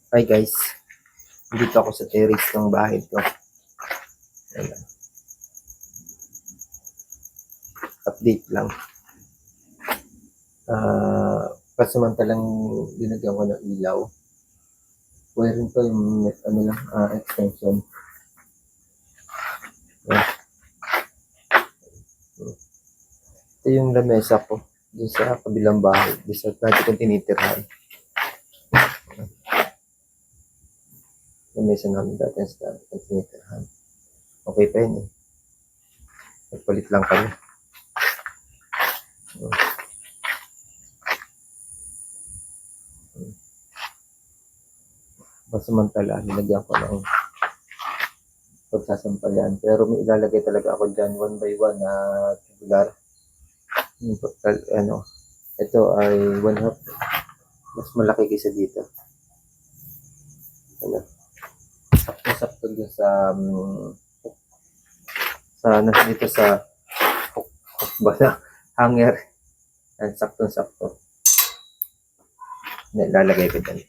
Hi guys, dito ako sa terrace ng bahay ko. Ayan. Update lang. Pasamantalang dinagyan ko ng ilaw. Wiring ko yung extension. Ayan. Ito yung lamesa ko dun sa kabilang bahay. Dun sa dati kong tinitirhan. Lamesa namin dati sa dati kong tinitirhan. Okay pa yun eh. Nagpalit lang kami. Pasamantala, nilagyan ko ng pagsasampalan. Pero may ilalagay talaga ako dyan one by one na tubular. Ito ay 1/2. Mas malaki kaysa dito. Sakto-sakto dun dito sa hook ba na hanger. Yan, sakto-sakto. Lalagay ko dyan.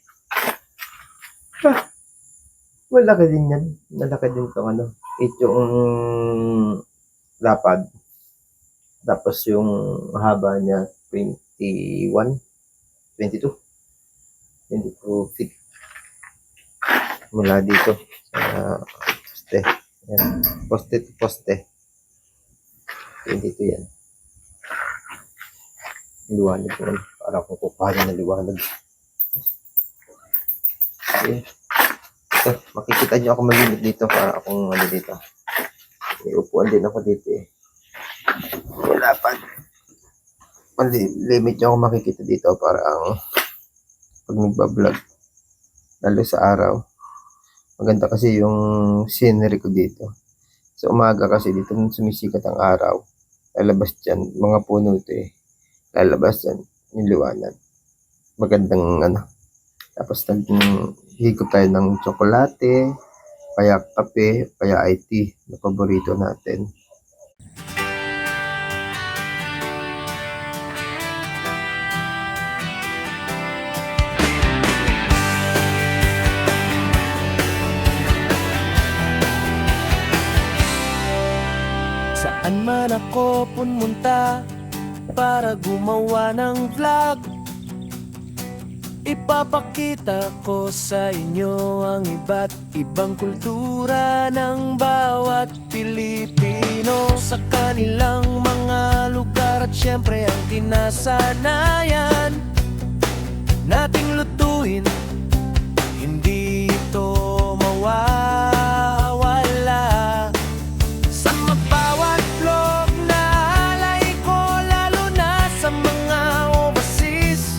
Malaki din yan. Malaki din itong yung lapad. Tapos yung haba niya 22 feet. Mula dito sa poste. Yan. Poste to poste. 22 yan. Liwanag ko. Para kung kukuhanin na liwanag. Okay. So, makikita nyo ako malimit dito para akong dito. May upuan din ako dito eh. Wala pa. Limit nyo ako makikita dito para pag nagbablog. Lalo sa araw. Maganda kasi yung scenery ko dito. Sa umaga kasi dito sumisikat ang araw. Lalabas dyan. Mga puno ito eh. Lalabas dyan. Yung liwanag. Magandang Tapos higop tayo ng tsokolate, kaya kape, kaya IT na paborito natin. Saan man ako pumunta para gumawa ng vlog, ipapakita ko sa inyo ang iba't ibang kultura ng bawat Pilipino sa kanilang mga lugar at syempre ang tinasanayan nating lutuin. Hindi ito mawawala sa bawat vlog na alay ko, lalo na sa mga overseas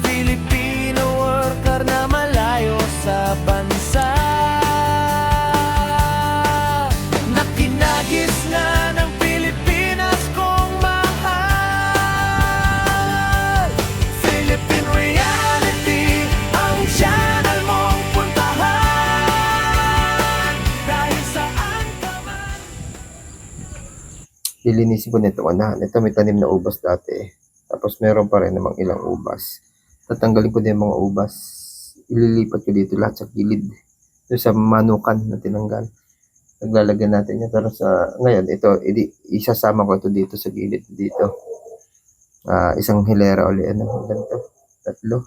Filipino worker na malayo sa bansa, na kinagis na ng Pilipinas kong mahal. Philippine Reality ang channel mong puntahan dahil saan ka man. Lilinisin ko nito unahan. Ito may tanim na ubas dati. Tapos meron pa rin namang ilang ubas. Tatanggalin ko din yung mga ubas. Ililipat ko dito lahat sa gilid. Ito sa manukan na tinanggal. Naglalagyan natin yan. Pero ngayon, ito, isasama ko ito dito sa gilid. Dito. Isang hilera ulit. Ganito. Tatlo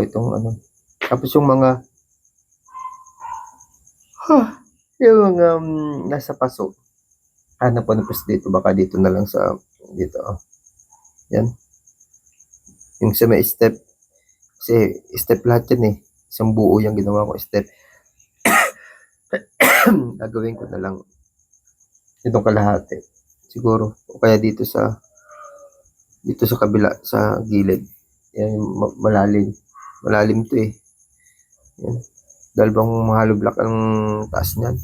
itong Tapos yung mga nasa paso. Hanap po na dito. Baka dito na lang sa dito. Yan. Yung sa may step. Kasi step lahat yan eh. Isang buo yung ginawa ko step. Gagawin ko na lang itong kalahati. Siguro. O kaya dito sa kabila, sa gilid. Yan yung malalim. Malalim to eh. Yan. Dalawang hollow block ang taas niyan.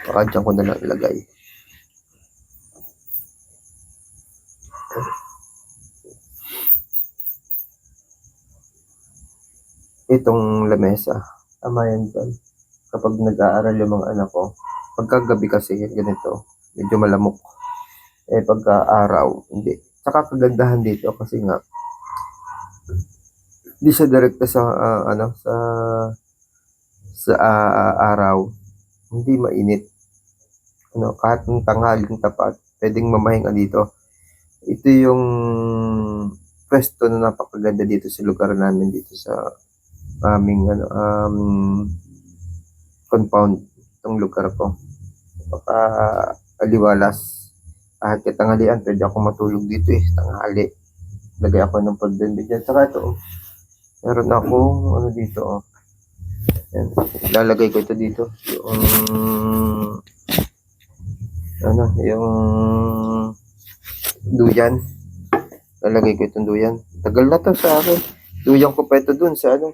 Baka dyan ko na lang ilagay. Itong lamesa, tama yan dyan. Kapag nag-aaral yung mga anak ko, pagkagabi kasi ganito, medyo malamok. Pagka araw, hindi. Saka kagandahan dito kasi nga, Hindi siya direkta sa araw. Hindi mainit. Kahit ng tanghaling tapat, pwedeng mamahinga dito. Ito yung pwesto na napakaganda dito sa lugar namin dito sa aming compound, itong lugar ko. Aliwalas. Kahit katanghalian, pwede ako matulog dito tanghali. Lagay ako ng pagdandi dyan. Saka ito, meron ako, dito, Yan. Lalagay ko ito dito. Yung duyan. Lalagay ko itong duyan. Tagal na to sa akin. Duyan ko pa ito dun sa dun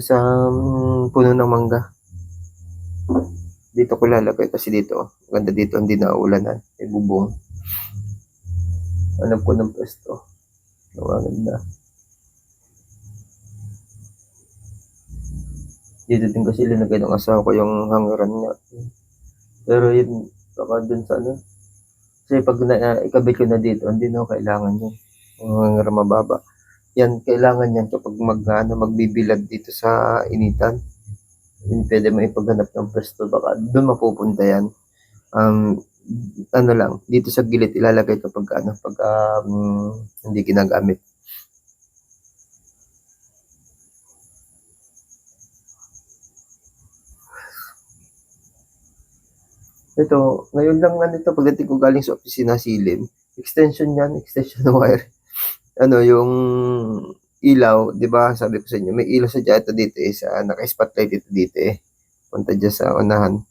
sa puno ng mangga. Dito ko lalagay kasi dito, ganda dito, hindi na uulanan. May bubong. Hanap ko ng pwesto. Maganda. Dito din kasi linagay ng asawa ko yung hangaran niya. Pero yun, baka dun sa kasi pag ikabit ko na dito, hindi na kailangan yun. Yung hangaran mababa. Yan, kailangan yan kapag magbibilad dito sa initan. Yun, pwede mo ipaghanap ng pwesto, baka doon mapupunta yan. Lang, dito sa gilid ilalagay kapag hindi ginagamit. Ito, ngayon lang pagdating ko galing sa opisina silin, extension wire. Yung ilaw, 'di ba? Sabi ko sa inyo, may ilaw sa dito sa naka-spotlight ito dito Punta dyan sa unahan.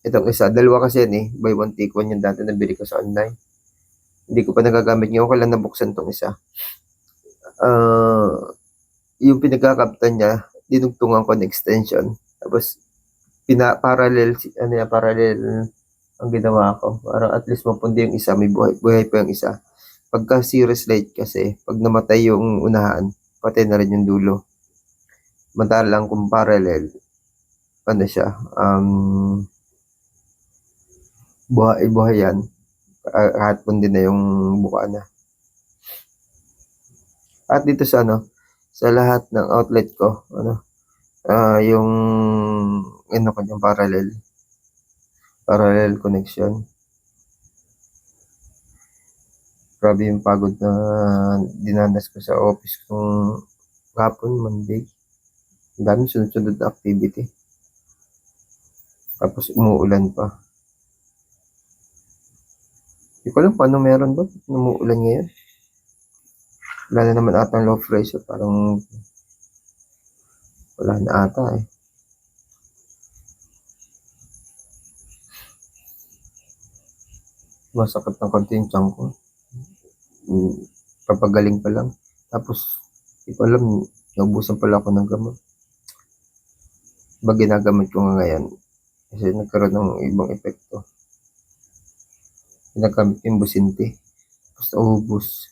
Itong isa, dalawa kasi yan buy one take one yung dati nabili ko sa online. Hindi ko pa nagagamit ngayon, kailan nabuksan tong isa. Yung pinagkakaptan niya, dinugtungan ko ng extension. Tapos parallel ang ginawa ko para at least mapundi yung isa, may buhay pa yung isa. Pagka series light kasi, pag namatay yung unahan, patay na rin yung dulo. Madalang kung parallel, siya, buhay yan, kahit pundi na yung buka na. At dito sa sa lahat ng outlet ko, yung kanyang parallel connection. Grabe yung pagod na dinanas ko sa office kung hapon, Monday. Ang dami sunod-sunod na activity. Tapos umuulan pa. Hindi ko alam paano meron ba umuulan ngayon. Wala na naman ata ang low pressure. Parang wala na ata Masakit ng konti yung tiyan ko. Papagaling pa lang. Tapos, hindi ko alam, naubusan pala ako ng gamot. Ginagamit ko nga ngayon. Kasi nagkaroon ng ibang epekto. Ginagamit yung businti. Tapos naubos.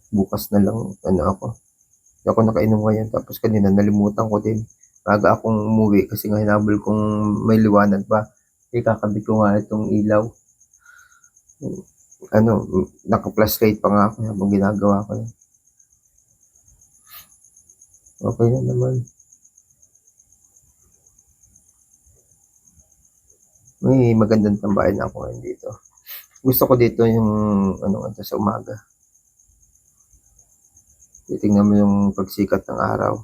Bukas na lang, ako. Hindi ako nakainom ngayon. Tapos kanina, nalimutan ko din. Maga akong umuwi kasi nga hinabol kong may liwanag pa. Kakabit ko nga itong ilaw. Naka-flashlight pa nga ako habang ginagawa ko yan. Okay na naman. May magandang tambayan ako ngayon dito. Gusto ko dito yung sa umaga. Titingnan mo yung pagsikat ng araw.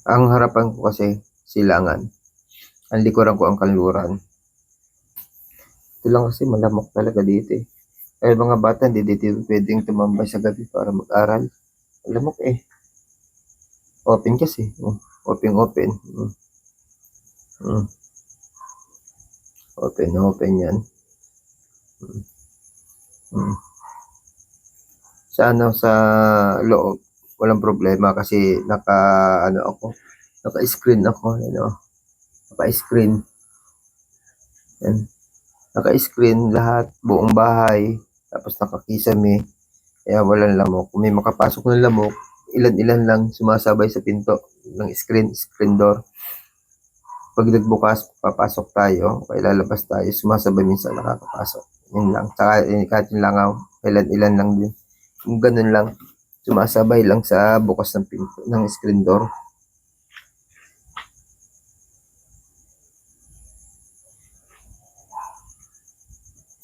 Ang harapan ko kasi silangan. Ang likuran ko ang kanluran. Ito lang kasi malamok talaga dito Kaya mga bata hindi dito pwedeng tumambay sa gabi para mag-aral. Malamok Open kasi. Open. Open yan. Sa loob, walang problema kasi naka-screen ako, naka-screen. Yan. Naka-screen lahat, buong bahay, tapos nakakisame, kaya walang lamok. Kung may makapasok ng lamok, ilan-ilan lang sumasabay sa pinto ng screen door. pag nagbukas, papasok tayo, o lalabas tayo, sumasabay minsan nakakapasok. Yun lang. Tsaka kahit yung langaw, ilan-ilan lang din. Kung ganun lang, sumasabay lang sa bukas ng pinto, ng screen door.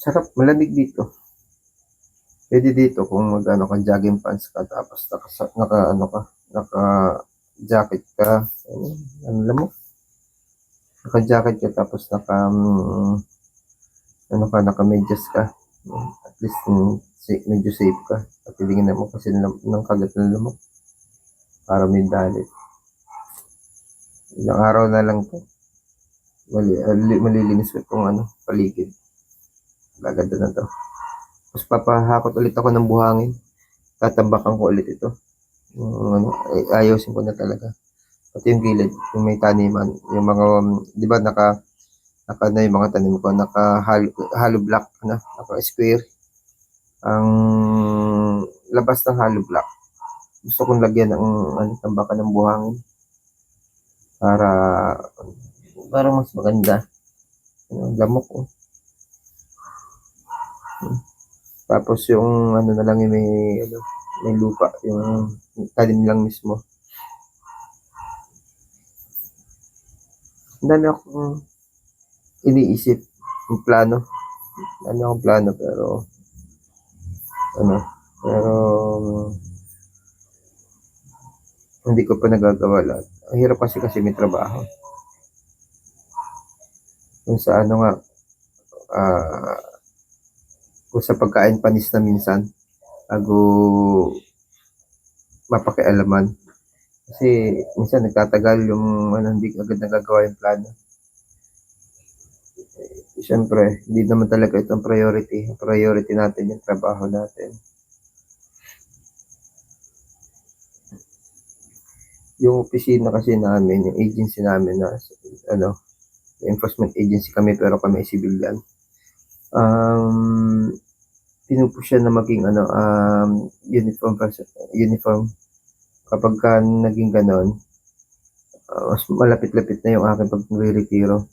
Sarap, malamig dito. Pwede dito kung mag-ano ka, jogging pants ka, tapos naka jacket ka, ano lang mo, naka jacket ka, tapos naka medyas ka. At least medyo safe ka. At tingnan mo kasi ng kagat ng lamok para may dalit. Ilang araw na lang to. Malilinis ko itong paligid. Gaganda na to. Tapos papahakot ulit ako ng buhangin. Tatambakan ko ulit ito. Ayusin ko na talaga. Pati yung gilid, yung may taniman, yung mga, di ba naka na yung mga tanim ko, naka hollow block na, naka square. Ang labas ng hollow block, gusto kong lagyan ng tambakan ng buhangin para mas maganda. Lamok ko. Tapos yung na lang yung may lupa, yung tanim lang mismo. Ang dami akong iniisip, yung plano. Ang dami akong plano pero hindi ko pa nagagawa lahat. Ang hirap kasi may trabaho. Kung sa kung sa pagkain panis na minsan, bago mapakialaman. Kasi minsan nagtatagal yung hindi agad nagagawa yung plano. Siyempre, hindi naman talaga ito ang priority. Ang priority natin yung trabaho natin. Yung opisina kasi namin, yung agency namin na enforcement agency kami pero kami civilian. Pinupush siya na maging uniform. Kapag ka naging ganon, mas malapit-lapit na yung aking pag-retiro.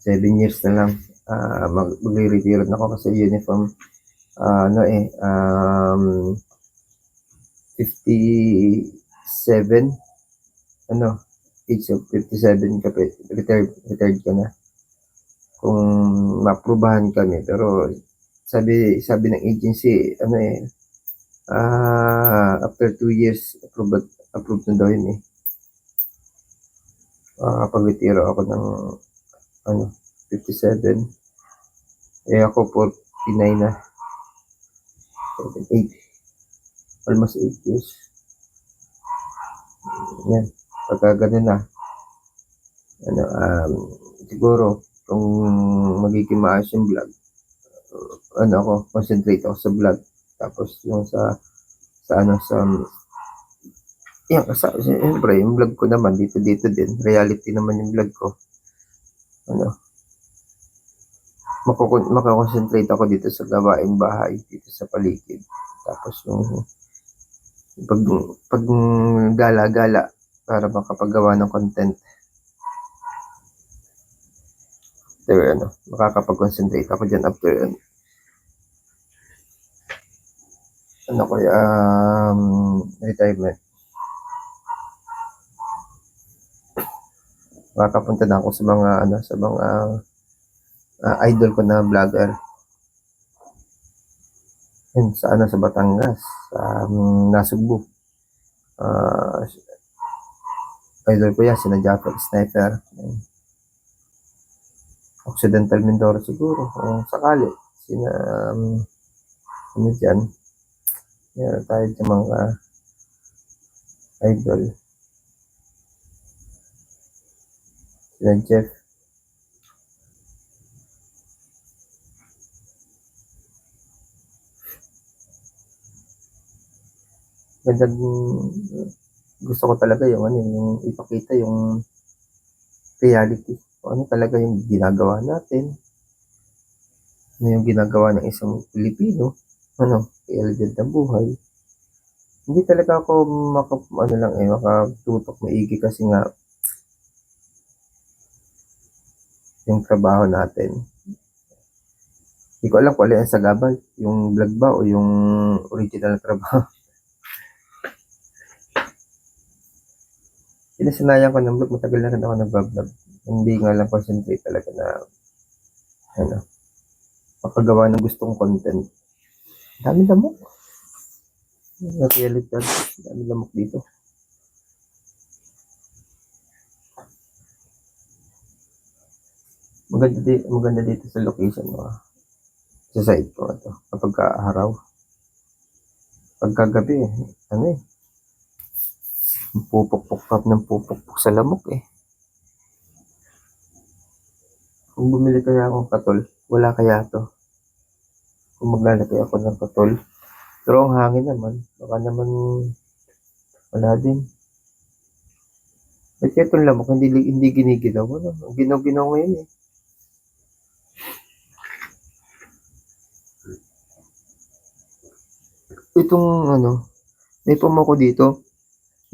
7 years na lang mag-retiro na ako kasi uniform 57 age of 57 ka, retired ka na kung maaprubahan kami. Pero sabi ng agency after 2 years approved na daw yun pag-retiro ako ng 57. Ako 49 na. 8. Almost 8 years. Yan. Pagka ganun na. Siguro, kung magiging maayos yung vlog, concentrate ako sa vlog. Tapos yung siyempre, yung vlog ko naman, dito din. Reality naman yung vlog ko. Makakonsentrate ako dito sa gawaing bahay, dito sa paligid. Tapos yung pag gala-gala para makapagawa ng content. After makakapag-concentrate ako dyan after retirement. Makakapunta na ako sa mga idol ko na vlogger. Yun, sa Batangas, sa Nasugbu. Idol ko yan, sina Jaffer Sniper. Occidental Mindoro siguro, kung sakali. Sina, dyan. Yan, tayo sa mga idol. Sina Jeff. Ganda, gusto ko talaga yung ipakita yung reality. Ano talaga yung ginagawa natin. Ano yung ginagawa ng isang Pilipino. Realidad ng buhay. Hindi talaga ako makatutok maigi kasi nga yung trabaho natin. Hindi ko alam kung alin ang sagabal, yung vlog ba o yung original na trabaho. Sinasanayan ko ng vlog, matagal na rin ako nag-vlog. Hindi nga lang concentrate talaga na ano, makagawa ng gustong content. Dami lamok. Na-reality, dami lamok dito. Maganda dito sa location mo. Sa side ko ito. Kapag araw. Pagkagabi, ano eh. Pupukpuk ng pupukpuk sa lamok eh. Kung bumili kaya akong katol, wala kaya to. Kung maglalagay ako ng katol. Pero ang hangin naman, baka naman wala din. Ba't kaya itong lamok, hindi ginigilaw? Ano? Ang ginaw-ginaw ngayon eh. Itong ano, may pamako dito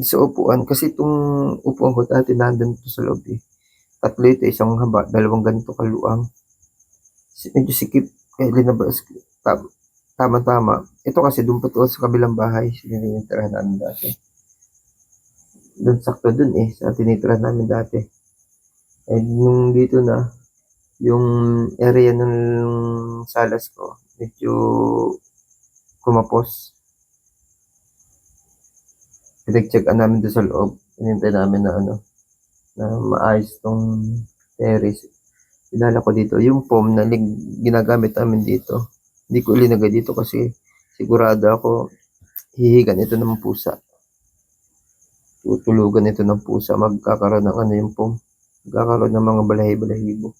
sa upuan. Kasi itong upuan ko dati nandun to sa loob eh. Tatlo ito, isang haba, dalawang ganito kaluang. Medyo sikip, kaya linabas. Tama-tama. Ito kasi doon pa to sa kabilang bahay. Sinitirahan namin dati. Doon sakto doon eh, sa tinitirahan namin dati. And nung dito na, yung area ng salas ko, medyo kumapos. Pinag-checkan namin doon sa loob. Pinintay namin na ano, na maayos tong terrace. Pinala ko dito, yung foam na ginagamit namin dito. Hindi ko ilinagay dito kasi sigurado ako hihigan ito ng pusa. Tutulugan ito ng pusa. Magkakaroon ng ano yung foam. Magkakaroon ng mga balahibo.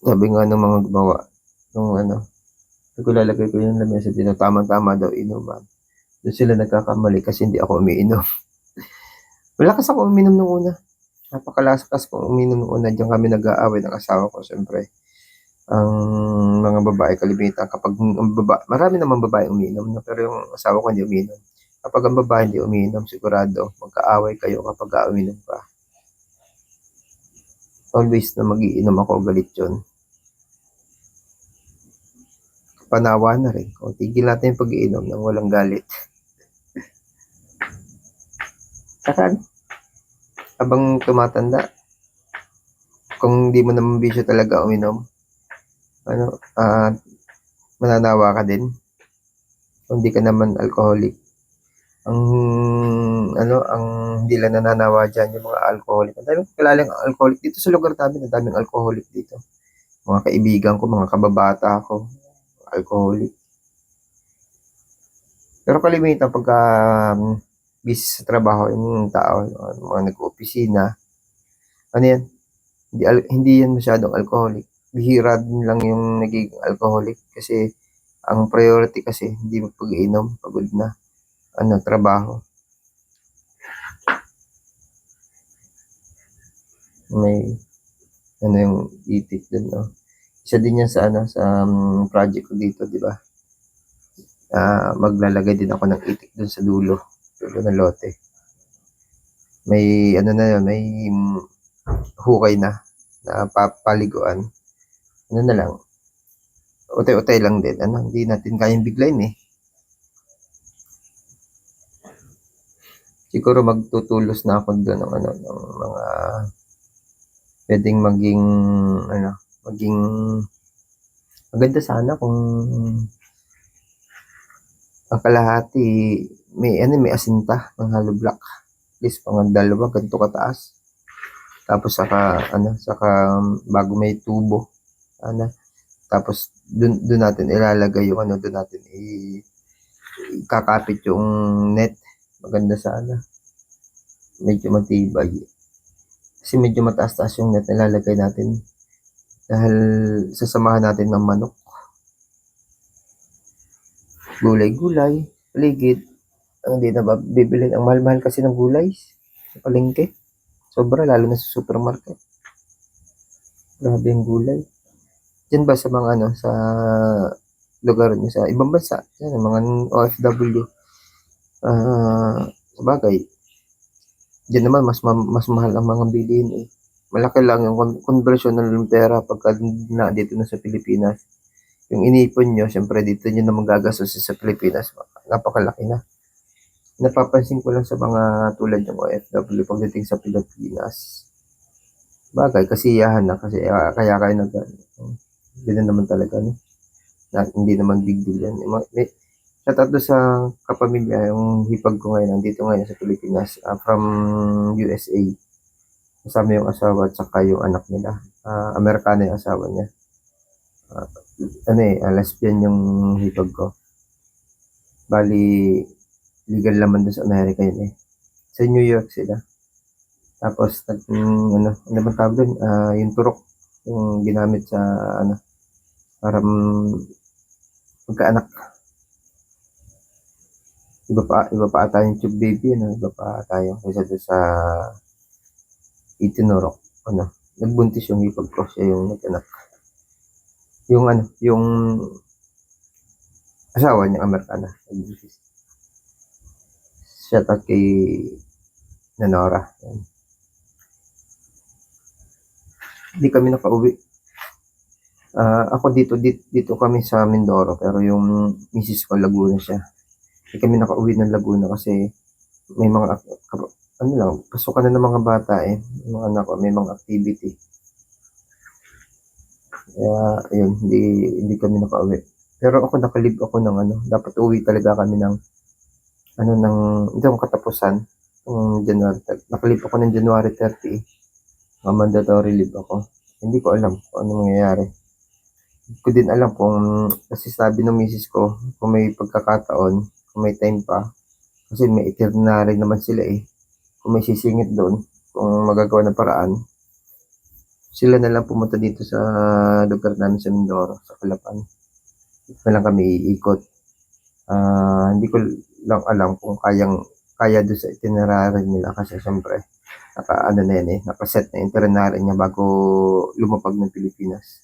Sabi nga ng mga gumawa, nung ano, lalagay ko yung lamesa dito, tama-tama daw inuman. Doon sila nagkakamali kasi hindi ako umiinom. Malakas ako uminom nung una. Napakalakas ko uminom nung una. Diyan kami nag-aaway ng asawa ko, siyempre. Ang mga babae kalimitan, kapag marami naman babae umiinom, no? Pero yung asawa ko hindi umiinom. Kapag ang babae hindi umiinom, sigurado, magkaaway kayo kapag umiinom ka. Always na magiinom ako, galit yun. Panawa na rin. O, tigil natin yung pag-iinom nang walang galit. Saka, habang tumatanda, kung hindi mo naman bisyo talaga uminom, ano, mananawa ka din. Kung hindi ka naman alcoholic. Ang hindi lang nananawa dyan, yung mga alcoholic. Ang daming kilalang alcoholic dito sa lugar namin, ang daming alcoholic dito. Mga kaibigan ko, mga kababata ko, alcoholic. Pero kalimitan pagka busy sa trabaho yung tao, mga nag-opisina, ano yan, hindi yan masyadong alcoholic. Bihira din lang yung nagiging alcoholic kasi ang priority kasi hindi pag-iinom, pagod na, trabaho. May yung itik dun, no? Isa din yan sa project ko dito, di ba? Maglalagay din ako ng itik dun sa dulo ng lote. May na yun, may hukay na papaliguan. Na lang, utay-utay lang din. Hindi natin kayang biglayin eh. Siguro magtutulos na ako doon ng mga pwedeng maging maganda sana kung ang kalahati may asinta ng hollow block. At least pang dalawa ganito kataas. Tapos saka bago may tubo. Tapos doon natin ilalagay yung doon natin ikakapit yung net. Maganda sana. Medyo matibay. Kasi medyo mataas-taas yung net na ilalagay natin. Dahil sasamahan natin ng manok. Gulay-gulay, paligid. Hindi na ba bibilin? Ang mahal-mahal kasi ng gulay sa palengke. Sobra, lalo na sa supermarket. Grabe yung gulay. Diyan ba sa mga sa lugar nyo, sa ibang bansa, yan, mga OFW, Sabagay, diyan naman mas mahal ang mga bilihin eh. Malaki lang yung conversion ng pera pagka na dito na sa Pilipinas. Yung inipon nyo, syempre dito nyo na magagastos sa Pilipinas, napakalaki na. Napapansin ko lang sa mga tulad ng OFW pagdating sa Pilipinas. Bagay, kasiyahan na kasi kaya kayo ganun naman talaga, no? Na, hindi naman big deal yan. Shoutout doon sa kapamilya, yung hipag ko ngayon, nandito ngayon sa Pilipinas, from USA. Kasama yung asawa at saka yung anak nila. Amerikano yung asawa niya. Lesbian yung hipag ko. Bali, legal naman doon sa Amerika yun eh. Sa New York sila. Tapos, ano bang tawag doon? Yung turok, yung ginamit sa, para magkaanak. Iba pa ata yung tube baby, iba pa ata yung kaysa doon sa itinurok. Nagbuntis yung hipag ko, siya yung nagkaanak. Yung asawa niya, Amerikana. Shout out kay Nanora. Yan. Hindi kami nakauwi. Ako dito kami sa Mindoro, pero yung misis ko Laguna siya. Hindi kami nakauwi ng Laguna kasi may mga pasukan na ng mga bata eh. Yung mga anak ko, may mga activity. Kaya, ayun, hindi kami nakauwi. Pero ako nakalib ako ng dapat uwi talaga kami ng katapusan. January, nakalib ako ng January 30. Mandatory leave ako. Hindi ko alam kung ano mangyayari. Hindi ko din alam kasi sabi ng misis ko, kung may pagkakataon, kung may time pa, kasi may itinerary naman sila eh. Kung may sisingit doon, kung magagawa ng paraan, sila na lang pumunta dito sa lugar namin sa Mindoro, sa Calapan. Dito na lang kami iikot. Hindi ko lang alam kung kaya doon sa itinerary nila kasi syempre nakaset na itinerary niya bago lumapag ng Pilipinas.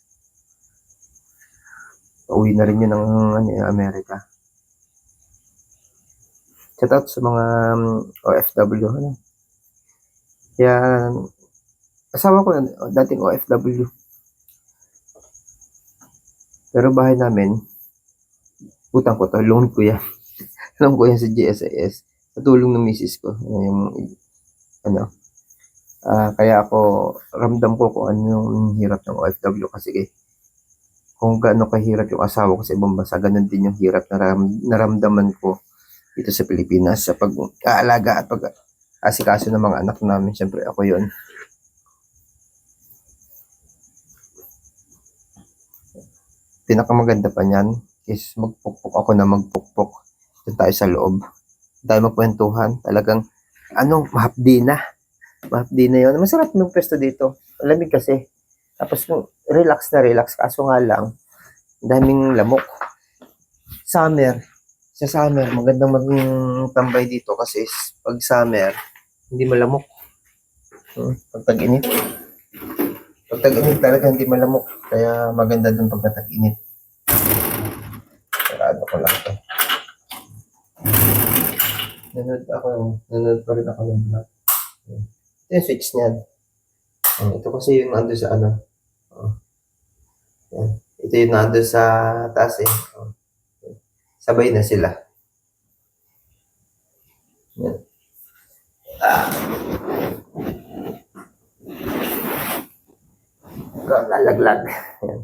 Uwi na rin yun ng Amerika. Shout out sa mga OFW. Kaya asawa ko dating OFW. Pero bahay namin, utang ko to, loan ko yan. Loan ko yan sa GSIS. Sa tulong ng misis ko. Kaya ako, ramdam ko kung ano yung hirap ng OFW kasi kung gaano kahirap yung asawa ko sa ibang bansa, ganun din yung hirap na naramdaman ko dito sa Pilipinas sa pag-aalaga at pag-asikaso ng mga anak namin. Siyempre ako yun. Pinakamaganda pa niyan is magpukpok ako na magpukpok. Doon tayo sa loob. Tayo magkwentuhan. Talagang, mahapdi na. Mahapdi na yun. Masarap yung pwesto dito. Malamig kasi. Tapos, relax na relax. Kaso nga lang, daming lamok. Sa summer, magandang maging tambay dito kasi pag summer, hindi malamok. Pag tag-init. Pag tag-init talaga hindi malamok. Kaya maganda dun pag tag-init. Sarado ko lang ito. Nanood pa rin ako ng vlog. Ito yung switch niyan. Ito kasi yung nando sa yan. Ito yung nando sa taas eh. Sabay na sila. Yan. Lalaglag. Yan.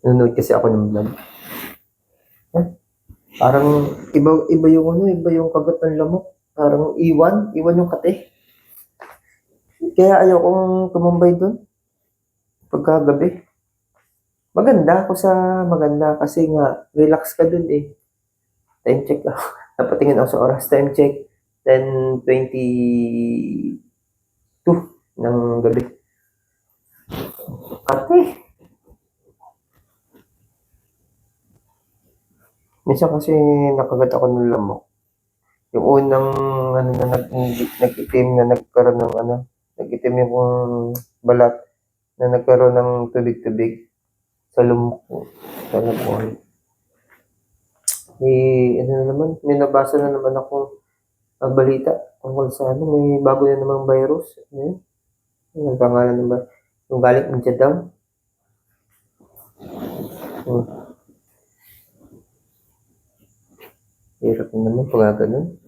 Nanonood kasi ako ng vlog. Parang iba yung kagat ng lamok. Parang iwan yung kate. Kaya ayokong tumambay doon pagkagabi. Maganda kasi nga relax ka doon eh. Time check ako. Napatingin ako sa oras. Time check 10:22 ng gabi. Kate. Minsan kasi nakagat ako ng lamok. Yung unang nag-itim na nagkaroon ng nag-itim yung balat na nagkaroon ng tubig-tubig sa lumok ko. Sa lumok. May nabasa na naman ako ang balita tungkol sa ano, may bago na namang virus. Ano yun? Ano ang pangalan ng ba? Yung galing India daw. Oh, hirap na naman pag ganun.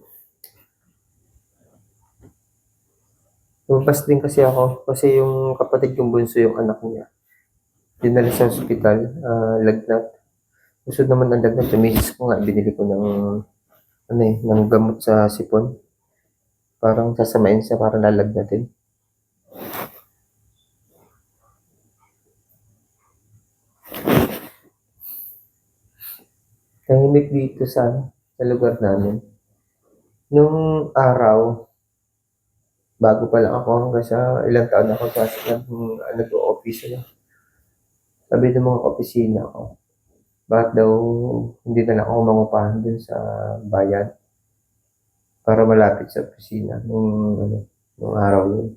Lumabas din kasi ako kasi yung kapatid kong bunso yung anak niya. Dinala sa ospital, lagnat. Usod naman ang lagnat, tumisis ko nga, binili ko ng ano ng gamot sa sipon. Parang sasamain siya para lalagnatin. Tahimik dito sa lugar namin. Nung araw, bago pa lang ako hanggang sa ilang taon ako sa nag-o-office na. Sabi ng mga opisina ko, bakit daw hindi na lang ako mangupahan dun sa bayan para malapit sa opisina nung araw yun.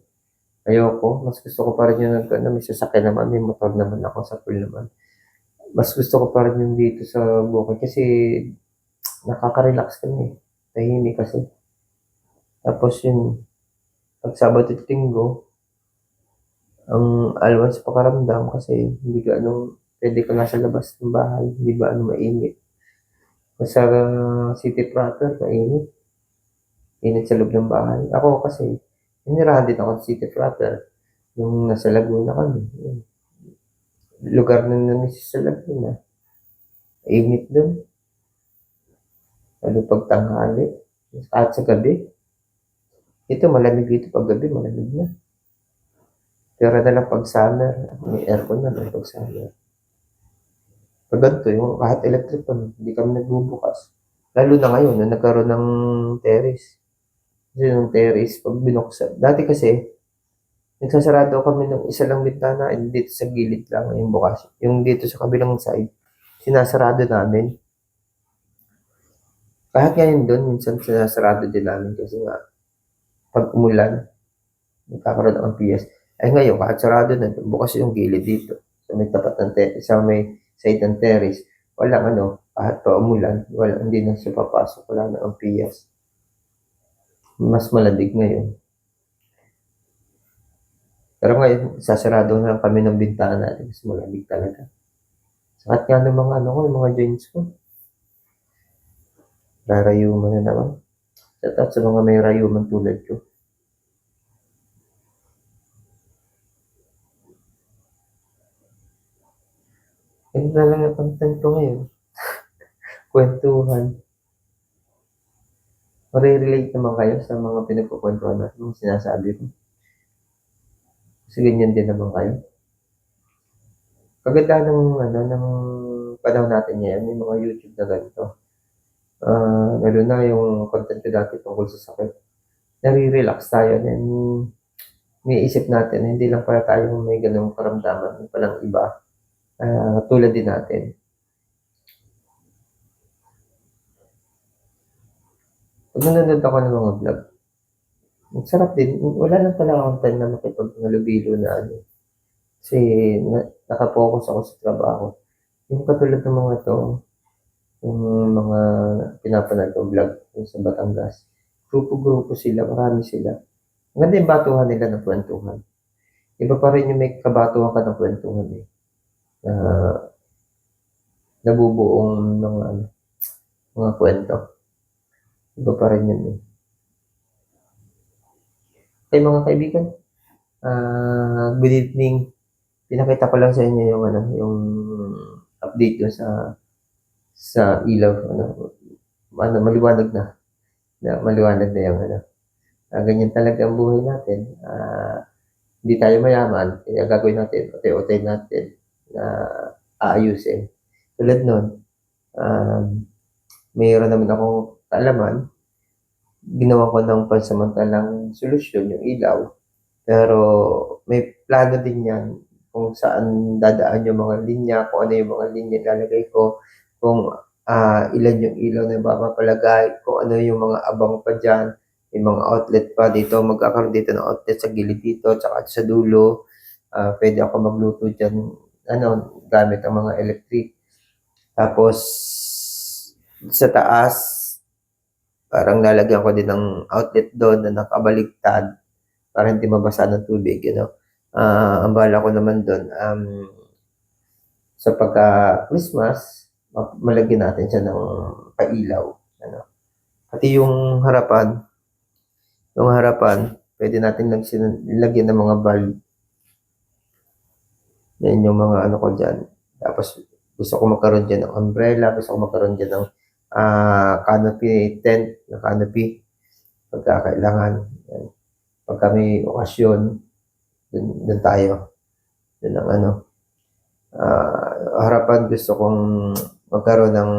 Ayoko, mas gusto ko pa rin yung may sasakyan naman, may motor naman ako sa pool naman. Mas gusto ko pa rin yung dito sa bukid kasi nakaka-relax kami eh. Tahimik kasi. Tapos yun, pag Sabado at Linggo, ang alwan sa pakaramdam kasi hindi ka pwede ka nasa labas ng bahay, hindi ba mainit. Sa city proper, mainit. Init sa loob ng bahay. Ako kasi, hinirahan din ako sa city proper. Yung nasa Laguna kami. Yun. Lugar na namisis sa Laguna. Init dun. Lalo pag tanghali. At sa gabi. Ito malamig dito pag gabi, malamig na. Pero na lang pag summer, may aircon na lang pag summer. Pag ganito, yung kahit electric pa, hindi kami nagbubukas. Lalo na ngayon, na nagkaroon ng terrace. Kasi yung terrace, pag binuksan. Dati kasi, nagsasarado kami ng isa lang bintana and dito sa gilid lang yung bukas. Yung dito sa kabilang side, sinasarado namin. Kahit ngayon doon, minsan sinasarado din namin kasi nga, pag umulan, nagkakaroon ng PS. Ay ngayon, kahit sarado na, bukas yung gilid dito. So may tapat ng sa may side ng terrace. Walang kahit pa umulan, hindi na siya papasok. Wala na ang PS. Mas malamig ngayon. Pero ngayon, sasarado na lang kami ng bintana natin kasi malamig talaga. Sakat nga ng mga yung mga joints ko. Rarayuman na naman. At sa mga may rayuman tulad ko. Ganun na lang ang content ko ngayon. Kwentuhan. Marirelate naman kayo sa mga pinagkukwentuhan natin, yung sinasabi ko. Kasi ganyan din naman kayo. Kaganda ng panahon natin ngayon, may mga YouTube na ganito. Lalo na yung content ko dati tungkol sa sakit. Nare-relax tayo and iniisip natin, hindi lang pala tayo may ganung karamdaman, may palang iba. Tulad din natin. Pag nanonood ako ng mga vlog, ang sarap din. Wala lang talaga akong time na makipag-halubilo na Kasi nakapokus ako sa trabaho. Yung katulad ng mga to, yung mga pinapanood kong vlog yung sa Batangas. Grupo-grupo sila, marami sila. Ang ganda yung batuhan nila ng kwentuhan. Iba pa rin yung may kabatuhan ka ng kwentuhan eh. Nabubuong mga kwento. Iba pa rin yun eh. Okay mga kaibigan, good evening. Pinakita ko lang sa inyo yung update yun sa ilaw, maliwanag na. Maliwanag na yung ganyan talaga ang buhay natin. Hindi tayo mayaman, kaya gagawin natin, ote-ote natin na aayusin. Tulad nun, mayroon naman akong kaalaman, ginawa ko ng pansamantalang solusyon, yung ilaw. Pero may plano din yan kung saan dadaan yung mga linya, kung ano yung mga linya ilalagay ko, kung ilan yung ilaw na mapapalagay, kung ano yung mga abang pa dyan, yung mga outlet pa dito, magkakaroon dito ng outlet sa gilid dito, tsaka sa dulo. Pwede ako magluto dyan, gamit ang mga electric. Tapos, sa taas, Parang lalagyan ko din ng outlet doon na nakabaligtad para hindi mabasa ng tubig, ang bala ko naman doon, sa pagka-Christmas, malagyan natin siya ng pailaw, ano. Pati yung harapan, pwede natin lagyan ng mga bulb. Yan yung mga ano ko diyan. Tapos gusto ko magkaroon diyan ng umbrella, gusto ko magkaroon diyan ng canopy tent, na canopy pagka kailangan. Yan. Pagka may okasyon, dun tayo. Yun ang ano. Harapan gusto kong magkaroon ng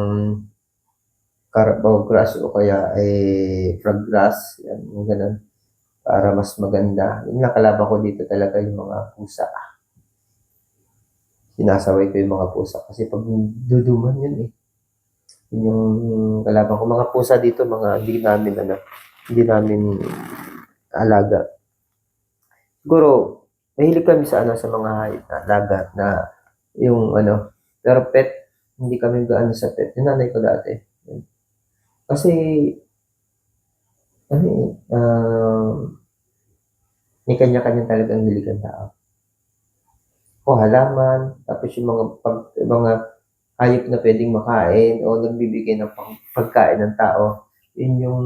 Carabao grass o kaya ay frog grass, yan, yung ganun, para mas maganda. Yung nakalaban ko dito talaga yung mga pusa. Sinasaway ko yung mga pusa kasi pag duduman yun eh. Yun yung kalaban ko. Mga pusa dito, mga hindi namin alaga. Siguro, mahilig kami sa mga hayop na dagat na yung pero pet, hindi kami gaano sa pet. Yung nanay ko dati. Kasi, may kanya-kanya talagang hilig ang tao. O halaman, tapos yung mga hayop na pwedeng makain o nagbibigay ng pagkain ng tao, yun yung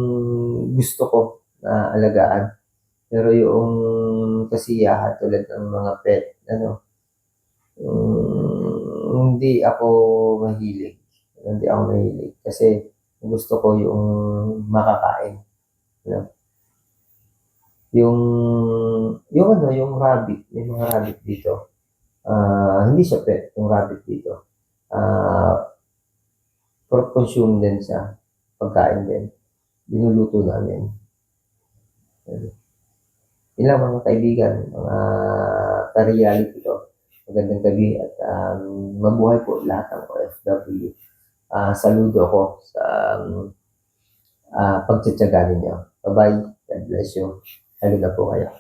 gusto ko na alagaan. Pero yung kasiyahan tulad ng mga pet, hindi ako mahilig. Hindi ako mahilig kasi gusto ko yung makakain. Ano? Yung rabbit, may mga rabbit dito. Hindi siya pet, yung rabbit dito. For consume din siya, pagkain din. Binuluto namin. Yun lang mga kaibigan, mga ka-reality ko. Magandang gabi at mabuhay po lahat ng OFW. Saludo ko sa pagtsatsaga ninyo. Bye-bye. God bless you. Lalo na po kayo.